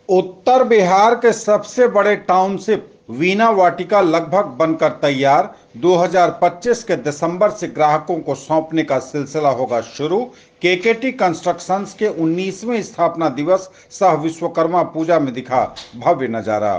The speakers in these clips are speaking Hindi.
उत्तर बिहार के सबसे बड़े टाउनशिप वीना वाटिका लगभग बनकर तैयार। 2025 के दिसंबर से ग्राहकों को सौंपने का सिलसिला होगा शुरू। केकेटी कंस्ट्रक्शंस के 19वें स्थापना दिवस सह विश्वकर्मा पूजा में दिखा भव्य नजारा।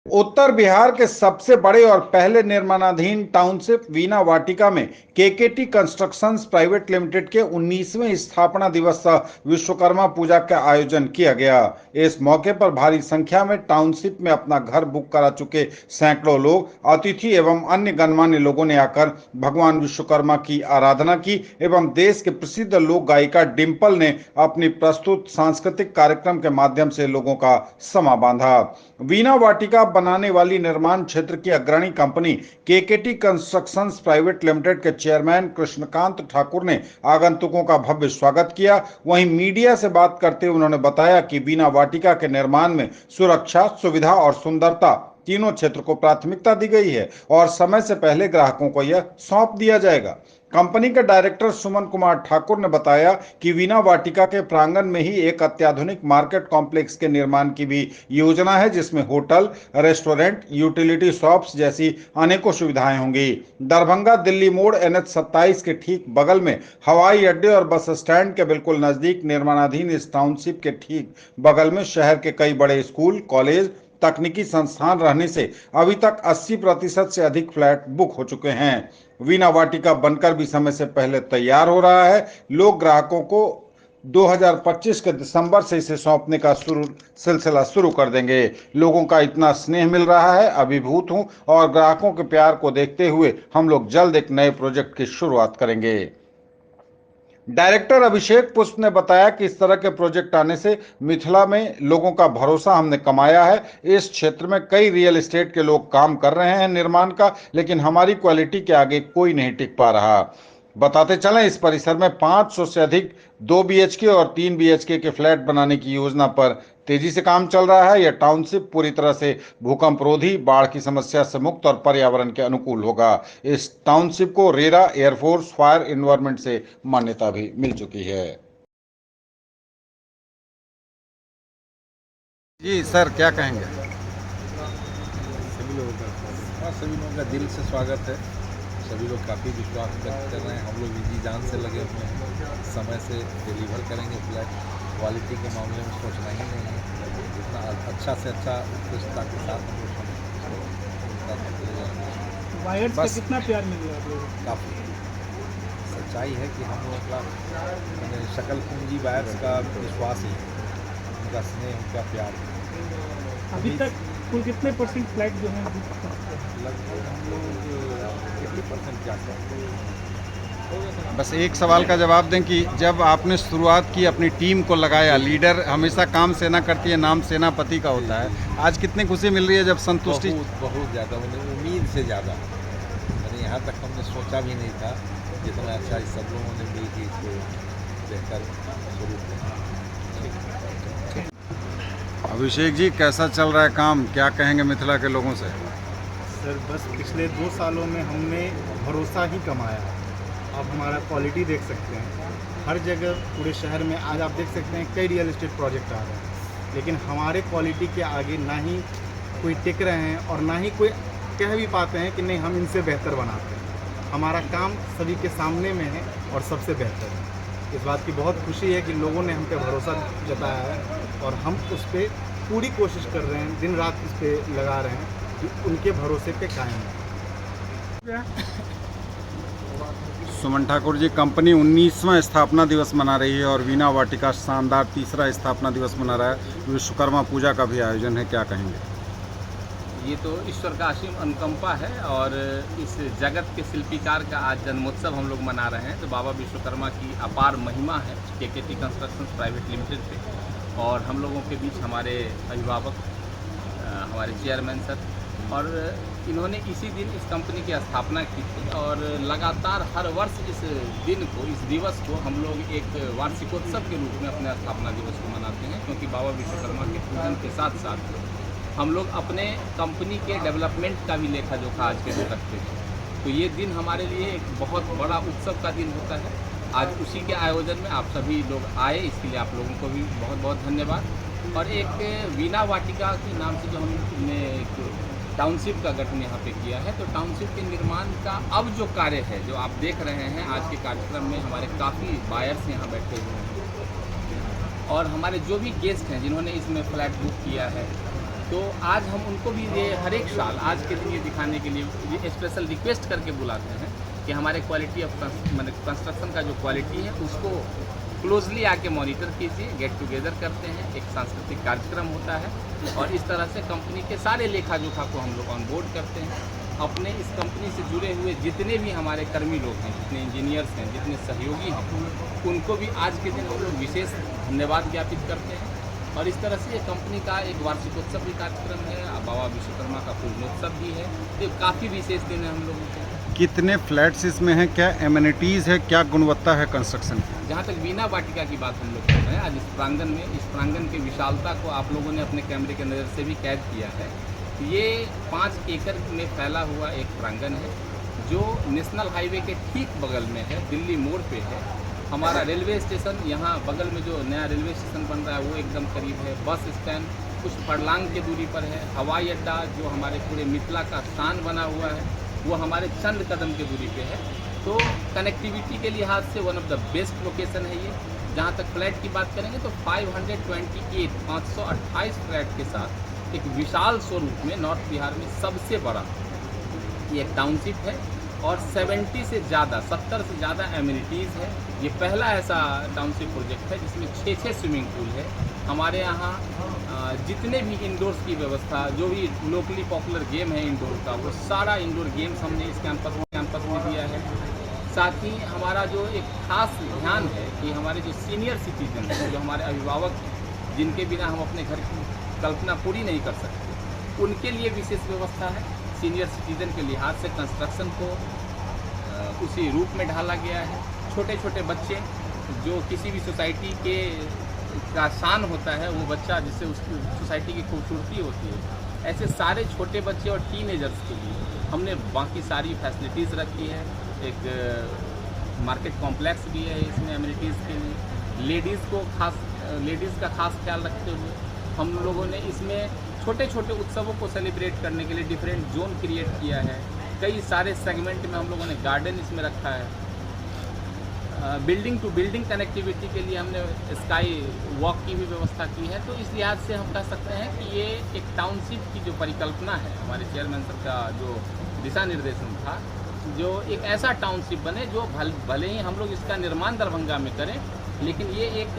उत्तर बिहार के सबसे बड़े और पहले निर्माणाधीन टाउनशिप वीना वाटिका में केकेटी कंस्ट्रक्शंस प्राइवेट लिमिटेड के 19वें स्थापना दिवस विश्वकर्मा पूजा का आयोजन किया गया। इस मौके पर भारी संख्या में टाउनशिप में अपना घर बुक करा चुके सैकड़ों लोग, अतिथि एवं अन्य गणमान्य लोगों ने आकर भगवान विश्वकर्मा की आराधना की एवं देश के प्रसिद्ध लोक गायिका डिम्पल ने अपनी प्रस्तुत सांस्कृतिक कार्यक्रम के माध्यम से लोगों का समा बांधा। वीना वाटिका बनाने वाली निर्माण क्षेत्र की अग्रणी कंपनी केकेटी कंस्ट्रक्शंस प्राइवेट लिमिटेड के चेयरमैन कृष्णकांत ठाकुर ने आगंतुकों का भव्य स्वागत किया। वहीं मीडिया से बात करते हुए उन्होंने बताया कि वीना वाटिका के निर्माण में सुरक्षा, सुविधा और सुंदरता तीनों क्षेत्र को प्राथमिकता दी गई है और समय से पहले ग्राहकों को यह सौंप दिया जाएगा। कंपनी के डायरेक्टर सुमन कुमार ठाकुर ने बताया कि वीना वाटिका के प्रांगण में ही एक अत्याधुनिक मार्केट कॉम्प्लेक्स के निर्माण की भी योजना है, जिसमें होटल, रेस्टोरेंट, यूटिलिटी शॉप्स जैसी अनेकों सुविधाएं होंगी। दरभंगा दिल्ली मोड़ NH 27 के ठीक बगल में हवाई अड्डे और बस स्टैंड के बिल्कुल नजदीक निर्माणाधीन इस टाउनशिप के ठीक बगल में शहर के कई बड़े स्कूल, कॉलेज, तकनीकी संस्थान रहने से अभी तक 80% से अधिक फ्लैट बुक हो चुके हैं। वीना वाटिका बनकर भी समय से पहले तैयार हो रहा है। लोग ग्राहकों को 2025 के दिसंबर से इसे सौंपने का सिलसिला शुरू कर देंगे। लोगों का इतना स्नेह मिल रहा है, अभिभूत हूं और ग्राहकों के प्यार को देखते हुए हम लोग जल्द एक नए प्रोजेक्ट की शुरुआत करेंगे। डायरेक्टर अभिषेक पुष्प ने बताया कि इस तरह के प्रोजेक्ट आने से मिथिला में लोगों का भरोसा हमने कमाया है। इस क्षेत्र में कई रियल एस्टेट के लोग काम कर रहे हैं निर्माण का, लेकिन हमारी क्वालिटी के आगे कोई नहीं टिक पा रहा। बताते चलें, इस परिसर में 500 से अधिक 2 BHK और 3 BHK के फ्लैट बनाने की योजना पर तेजी से काम चल रहा है। यह टाउनशिप पूरी तरह से भूकंप रोधी, बाढ़ की समस्या से मुक्त और पर्यावरण के अनुकूल होगा। इस टाउनशिप को रेरा, एयरफोर्स, फायर एनवायरमेंट से मान्यता भी मिल चुकी है। जी सर, क्या कहेंगे? सभी लोगों का दिल से स्वागत है। सभी लोग काफ़ी विश्वास व्यक्त कर रहे हैं। हम लोग इसी जान से लगे हुए हैं, समय से डिलीवर करेंगे फ्लैट। क्वालिटी के मामले में सोचना ही नहीं है, जितना अच्छा से अच्छा उत्कृष्टता के साथ हम लोग वायर्स का कितना प्यार मिल रहा है आप लोगों को? काफ़ी सच्चाई है कि हम लोग का शकल पूंजी वायर्स का विश्वास ही है, उनका स्नेह, उनका प्यार। अभी तक कुल कितने % फ्लैट जो हैं लगभग हम लोग 80% जाते हैं। बस एक सवाल का जवाब दें कि जब आपने शुरुआत की, अपनी टीम को लगाया, लीडर हमेशा काम सेना करती है, नाम सेनापति का होता है, आज कितनी खुशी मिल रही है जब संतुष्टि? बहुत ज़्यादा, मैंने उम्मीद से ज़्यादा, मैंने यहाँ तक हमने सोचा भी नहीं था जितना अच्छा इस सब लोगों ने मिल के इसको बेहतर स्वरूप दिया। अभिषेक जी, कैसा चल रहा है काम? क्या कहेंगे मिथिला के लोगों से? सर, बस पिछले 2 सालों में हमने भरोसा ही कमाया। आप हमारा क्वालिटी देख सकते हैं, हर जगह पूरे शहर में आज आप देख सकते हैं कई रियल एस्टेट प्रोजेक्ट आ रहे हैं, लेकिन हमारे क्वालिटी के आगे ना ही कोई टिक रहे हैं और ना ही कोई कह भी पाते हैं कि नहीं हम इनसे बेहतर बनाते हैं। हमारा काम सभी के सामने में है और सबसे बेहतर है। इस बात की बहुत खुशी है कि लोगों ने हम पे भरोसा जताया है और हम उस पर पूरी कोशिश कर रहे हैं, दिन रात इस पर लगा रहे हैं कि उनके भरोसे पे कायम है। सुमन ठाकुर जी, कंपनी 19वां स्थापना दिवस मना रही है और वीना वाटिका शानदार 3रा स्थापना दिवस मना रहा है। विश्वकर्मा पूजा का भी आयोजन है, क्या कहेंगे? ये तो ईश्वर का असीम अनुकंपा है और इस जगत के शिल्पीकार का आज जन्मोत्सव हम लोग मना रहे हैं। तो बाबा विश्वकर्मा की अपार महिमा है केकेटी कंस्ट्रक्शंस प्राइवेट लिमिटेड पे, और हम लोगों के बीच हमारे अभिभावक, हमारे चेयरमैन सर, और इन्होंने इसी दिन इस कंपनी की स्थापना की थी और लगातार हर वर्ष इस दिन को, इस दिवस को हम लोग एक वार्षिकोत्सव के रूप में अपने स्थापना दिवस को मनाते हैं, क्योंकि बाबा विश्वकर्मा के पूजन के साथ साथ हम लोग अपने कंपनी के डेवलपमेंट का भी लेखा जोखा आज के दिन रखते हैं। तो ये दिन हमारे लिए एक बहुत बड़ा उत्सव का दिन होता है। आज उसी के आयोजन में आप सभी लोग आए, इसके लिए आप लोगों को भी बहुत बहुत धन्यवाद। और एक वीना वाटिका के नाम से जो हमने एक टाउनशिप का गठन यहाँ पे किया है। तो टाउनशिप के निर्माण का अब जो कार्य है, जो आप देख रहे हैं आज के कार्यक्रम में, हमारे काफ़ी बायर्स यहाँ बैठे हुए हैं और हमारे जो भी गेस्ट हैं जिन्होंने इसमें फ्लैट बुक किया है, तो आज हम उनको भी ये हर एक साल आज के दिन ये दिखाने के लिए ये स्पेशल रिक्वेस्ट करके बुलाते हैं कि हमारे क्वालिटी ऑफ कंस्ट्रक्शन का जो क्वालिटी है उसको क्लोजली आके मॉनिटर कीजिए। गेट टुगेदर करते हैं, एक सांस्कृतिक कार्यक्रम होता है और इस तरह से कंपनी के सारे लेखा जोखा को हम लोग ऑन बोर्ड करते हैं। अपने इस कंपनी से जुड़े हुए जितने भी हमारे कर्मी लोग हैं, जितने इंजीनियर्स हैं, जितने सहयोगी हैं, उनको भी आज के दिन हम लोग विशेष धन्यवाद ज्ञापित करते हैं। और इस तरह से ये कंपनी का एक वार्षिकोत्सव भी कार्यक्रम है, बाबा विश्वकर्मा का पूर्णोत्सव भी है। तो काफ़ी विशेष दिन है हम लोगों को। कितने फ्लैट्स इसमें हैं, क्या एमिनिटीज़ है, क्या गुणवत्ता है कंस्ट्रक्शन की? जहाँ तक वीना वाटिका की बात हम लोग कर रहे हैं, आज इस प्रांगण की विशालता को आप लोगों ने अपने कैमरे के नज़र से भी कैद किया है। ये 5 एकड़ में फैला हुआ एक प्रांगण है जो नेशनल हाईवे के ठीक बगल में है, दिल्ली मोड़ पे है। हमारा रेलवे स्टेशन यहाँ बगल में जो नया रेलवे स्टेशन बन रहा है वो एकदम करीब है। बस स्टैंड कुछ फरलांग की दूरी पर है। हवाई अड्डा जो हमारे पूरे मिथिला का स्थान बना हुआ है वो हमारे चंद कदम की दूरी पे है। तो कनेक्टिविटी के लिहाज से one of the best location है ये। जहाँ तक फ्लैट की बात करेंगे तो 528 फ्लैट के साथ एक विशाल स्वरूप में नॉर्थ बिहार में सबसे बड़ा ये एक टाउनशिप है और 70 से ज़्यादा एमिनिटीज़ है। ये पहला ऐसा टाउनशिप प्रोजेक्ट है जिसमें 6 स्विमिंग पूल है। हमारे यहाँ जितने भी इंडोर्स की व्यवस्था, जो भी लोकली पॉपुलर गेम है इंडोर का, वो सारा इंडोर गेम्स हमने इस कैंपस में दिया है। साथ ही हमारा जो एक खास ध्यान है कि हमारे जो सीनियर सिटीजन हैं, जो हमारे अभिभावक हैं, जिनके बिना हम अपने घर की कल्पना पूरी नहीं कर सकते, उनके लिए विशेष व्यवस्था है। सीनियर सिटीजन के लिहाज से कंस्ट्रक्शन को उसी रूप में ढाला गया है। छोटे छोटे बच्चे जो किसी भी सोसाइटी के का शान होता है, वो बच्चा जिससे उस सोसाइटी की खूबसूरती होती है, ऐसे सारे छोटे बच्चे और टीनेजर्स के लिए हमने बाकी सारी फैसिलिटीज़ रखी है। एक मार्केट कॉम्प्लेक्स भी है इसमें एमिनिटीज़ के लिए। लेडीज़ का खास ख्याल रखते हुए हम लोगों ने इसमें छोटे छोटे उत्सवों को सेलिब्रेट करने के लिए डिफरेंट जोन क्रिएट किया है। कई सारे सेगमेंट में हम लोगों ने गार्डन इसमें रखा है। बिल्डिंग टू बिल्डिंग कनेक्टिविटी के लिए हमने स्काई वॉक की भी व्यवस्था की है। तो इस लिहाज से हम कह सकते हैं कि ये एक टाउनशिप की जो परिकल्पना है, हमारे चेयरमैन सर का जो दिशा निर्देशन था, जो एक ऐसा टाउनशिप बने जो भले ही हम लोग इसका निर्माण दरभंगा में करें, लेकिन ये एक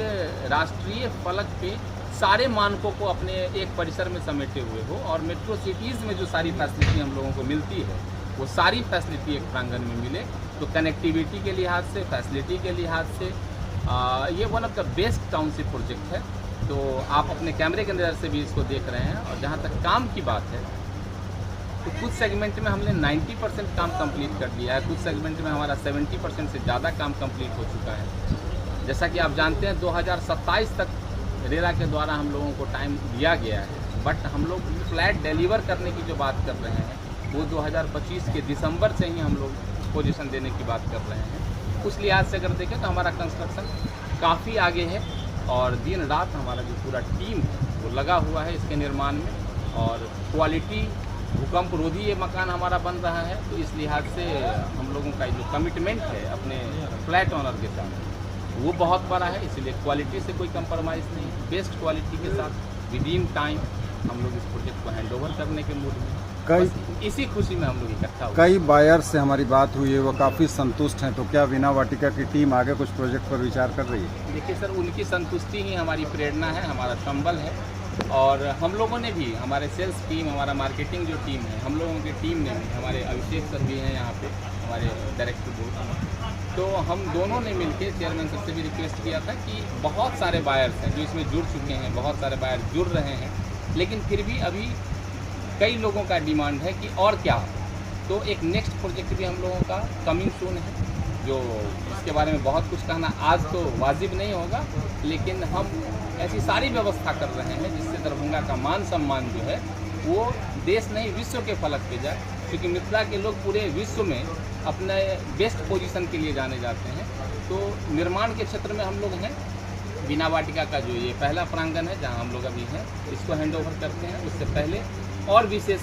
राष्ट्रीय फलक पे सारे मानकों को अपने एक परिसर में समेटे हुए हो और मेट्रो सिटीज़ में जो सारी फैसिलिटी हम लोगों को मिलती है वो सारी फैसिलिटी एक प्रांगण में मिले। तो कनेक्टिविटी के लिहाज से, फैसिलिटी के लिहाज से ये one of the best township project है। तो आप अपने कैमरे के नज़र से भी इसको देख रहे हैं। और जहाँ तक काम की बात है तो कुछ सेगमेंट में हमने 90% काम कंप्लीट कर लिया है, कुछ सेगमेंट में हमारा 70% से ज़्यादा काम कंप्लीट हो चुका है। जैसा कि आप जानते हैं 2027 तक रेरा के द्वारा हम लोगों को टाइम दिया गया है, बट हम लोग फ्लैट डिलीवर करने की जो बात कर रहे हैं वो 2025 के दिसंबर से ही हम लोग पोजीशन देने की बात कर रहे हैं। उस लिहाज से अगर देखें तो हमारा कंस्ट्रक्शन काफ़ी आगे है और दिन रात हमारा जो पूरा टीम है वो लगा हुआ है इसके निर्माण में। और क्वालिटी भूकंप रोधी ये मकान हमारा बन रहा है। तो इस लिहाज से हम लोगों का जो कमिटमेंट है अपने फ्लैट ऑनर के साथ वो बहुत बड़ा है। इसीलिए क्वालिटी से कोई कंप्रोमाइज़ नहीं, बेस्ट क्वालिटी के साथ विद इन टाइम हम लोग इस प्रोजेक्ट को हैंड ओवर करने के मूड में, इसी खुशी में हम लोग इकट्ठा हुए। कई बायर से हमारी बात हुई है, वो काफ़ी संतुष्ट हैं। तो क्या वीना वाटिका की टीम आगे कुछ प्रोजेक्ट पर विचार कर रही है? देखिए सर, उनकी संतुष्टि ही हमारी प्रेरणा है, हमारा संबल है। और हम लोगों ने भी, हमारे सेल्स टीम, हमारा मार्केटिंग जो टीम है, हम लोगों की टीम ने भी, हमारे अभिषेक सर भी हैं यहाँ पे, हमारे डायरेक्टर बोर्ड, तो हम दोनों ने मिलकर चेयरमैन सर से भी रिक्वेस्ट किया था कि बहुत सारे बायर्स हैं जो इसमें जुड़ चुके हैं, बहुत सारे बायर जुड़ रहे हैं, लेकिन फिर भी अभी कई लोगों का डिमांड है कि और क्या। तो एक नेक्स्ट प्रोजेक्ट भी हम लोगों का कमिंग सून है, जो इसके बारे में बहुत कुछ कहना आज तो वाजिब नहीं होगा, लेकिन हम ऐसी सारी व्यवस्था कर रहे हैं जिससे दरभंगा का मान सम्मान जो है वो देश नहीं विश्व के फलक पे जाए। क्योंकि मिथिला के लोग पूरे विश्व में अपने बेस्ट पोजीशन के लिए जाने जाते हैं। तो निर्माण के क्षेत्र में हम लोग हैं, वीणा वाटिका का जो ये पहला प्रांगण है जहाँ हम लोग अभी हैं, इसको हैंड ओवर करते हैं। उससे पहले और विशेष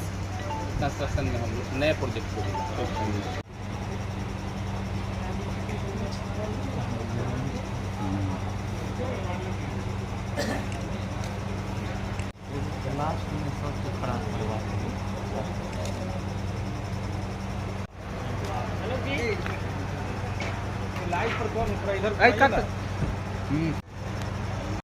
कंस्ट्रक्शन में हम लोग नए प्रोजेक्ट को लाइट पर कौन उतरा इधर